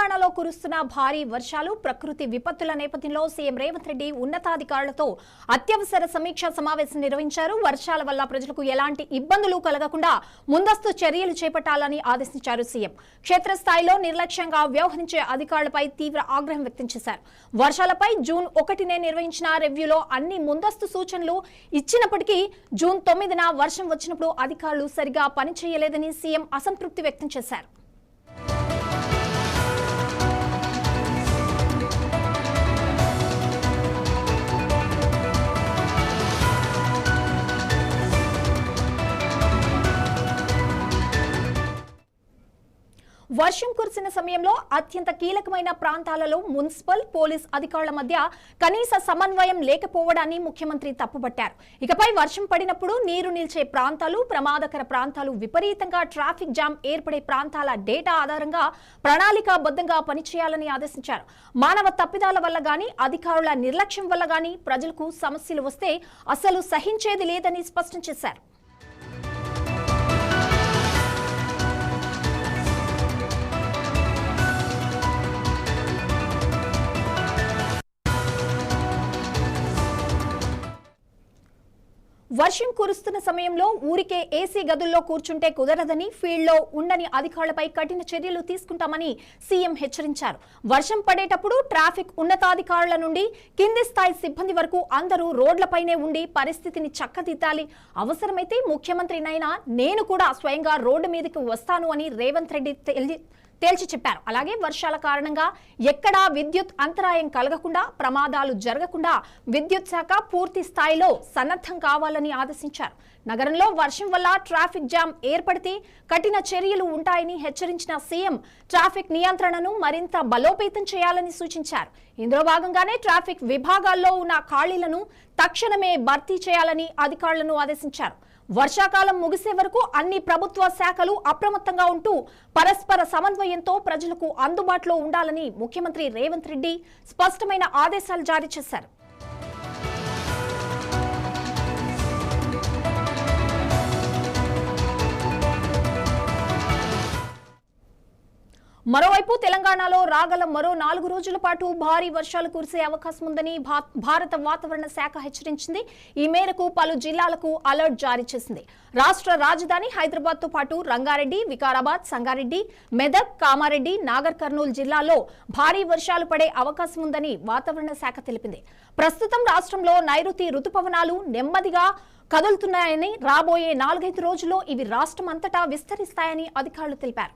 తెలంగాణలో కురుస్తున్న భారీ వర్షాలు ప్రకృతి విపత్తుల నేపథ్యంలో సీఎం రేవంత్ రెడ్డి ఉన్నతాధికారులతో అత్యవసర సమీక్షా సమావేశం నిర్వహించారు. వర్షాల వల్ల ప్రజలకు ఎలాంటి ఇబ్బందులు కలగకుండా ముందస్తు చర్యలు చేపట్టాలని ఆదేశించారు సీఎం. క్షేత్రస్థాయిలో నిర్లక్ష్యంగా వ్యవహరించే అధికారులపై తీవ్ర ఆగ్రహం వ్యక్తం చేశారు. వర్షాలపై జూన్ 1నే నిర్వహించిన రివ్యూలో అన్ని ముందస్తు సూచనలు ఇచ్చినప్పటికీ జూన్ 9న వర్షం వచ్చినప్పుడు అధికారులు సరిగా పనిచేయలేదని సీఎం అసంతృప్తి వ్యక్తం చేశారు. వర్షం కురిసిన సమయంలో అత్యంత కీలకమైన ప్రాంతాలలో మున్సిపల్ పోలీస్ అధికారుల మధ్య కనీస సమన్వయం లేకపోవడాన్ని ముఖ్యమంత్రి తప్పుపట్టారు. ఇకపై వర్షం పడినప్పుడు నీరు నిల్చే ప్రాంతాలు, ప్రమాదకర ప్రాంతాలు, విపరీతంగా ట్రాఫిక్ జామ్ ఏర్పడే ప్రాంతాల డేటా ఆధారంగా ప్రణాళికాబద్ధంగా పనిచేయాలని ఆదేశించారు. మానవ తప్పిదాల వల్ల గానీ, అధికారుల నిర్లక్ష్యం వల్ల గానీ ప్రజలకు సమస్యలు వస్తే అసలు సహించేది లేదని స్పష్టం చేశారు. వర్షం కురుస్తున్న సమయంలో ఊరికే ఏసీ గదుల్లో కూర్చుంటే కుదరదని, ఫీల్డ్లో ఉండని అధికారులపై కఠిన చర్యలు తీసుకుంటామని సీఎం హెచ్చరించారు. వర్షం పడేటప్పుడు ట్రాఫిక్ ఉన్నతాధికారుల నుండి కింది స్థాయి సిబ్బంది వరకు అందరూ రోడ్లపైనే ఉండి పరిస్థితిని చక్కదిద్దాలి. అవసరమైతే ముఖ్యమంత్రినైనా నేను కూడా స్వయంగా రోడ్డు మీదకి వస్తాను అని రేవంత్ రెడ్డి తేల్చి చెప్పారు. అలాగే వర్షాల కారణంగా ఎక్కడా విద్యుత్ అంతరాయం కలగకుండా, ప్రమాదాలు జరగకుండా విద్యుత్ శాఖ పూర్తి స్థాయిలో సన్నద్ధం కావాలని ఆదేశించారు. నగరంలో వర్షం వల్ల ట్రాఫిక్ జామ్ ఏర్పడితే కఠిన చర్యలు ఉంటాయని హెచ్చరించిన సీఎం ట్రాఫిక్ నియంత్రణను మరింత బలోపేతం చేయాలని సూచించారు. ఇందులో భాగంగానే ట్రాఫిక్ విభాగాల్లో ఉన్న ఖాళీలను తక్షణమే భర్తీ చేయాలని అధికారులను ఆదేశించారు. వర్షాకాలం ముగిసే వరకు అన్ని ప్రభుత్వ శాఖలు అప్రమత్తంగా ఉంటూ పరస్పర సమన్వయంతో ప్రజలకు అందుబాటులో ఉండాలని ముఖ్యమంత్రి రేవంత్ రెడ్డి స్పష్టమైన ఆదేశాలు జారీ చేశారు. మరోవైపు తెలంగాణలో రాగల మరో 4 రోజుల పాటు భారీ వర్షాలు కురిసే అవకాశం ఉందని భారత వాతావరణ శాఖ హెచ్చరించింది. ఈ మేరకు పలు జిల్లాలకు అలర్ట్ జారీ చేసింది. రాష్ట్ర రాజధాని హైదరాబాద్ తో పాటు రంగారెడ్డి, వికారాబాద్, సంగారెడ్డి, మెదక్, కామారెడ్డి, నాగర్ కర్నూలు జిల్లాల్లో భారీ వర్షాలు పడే అవకాశం ఉందని వాతావరణ శాఖ తెలిపింది. ప్రస్తుతం రాష్ట్రంలో నైరుతి రుతుపవనాలు నెమ్మదిగా కదులుతున్నాయని, రాబోయే 4-5 రోజుల్లో ఇవి రాష్ట్రం అంతటా విస్తరిస్తాయని అధికారులు తెలిపారు.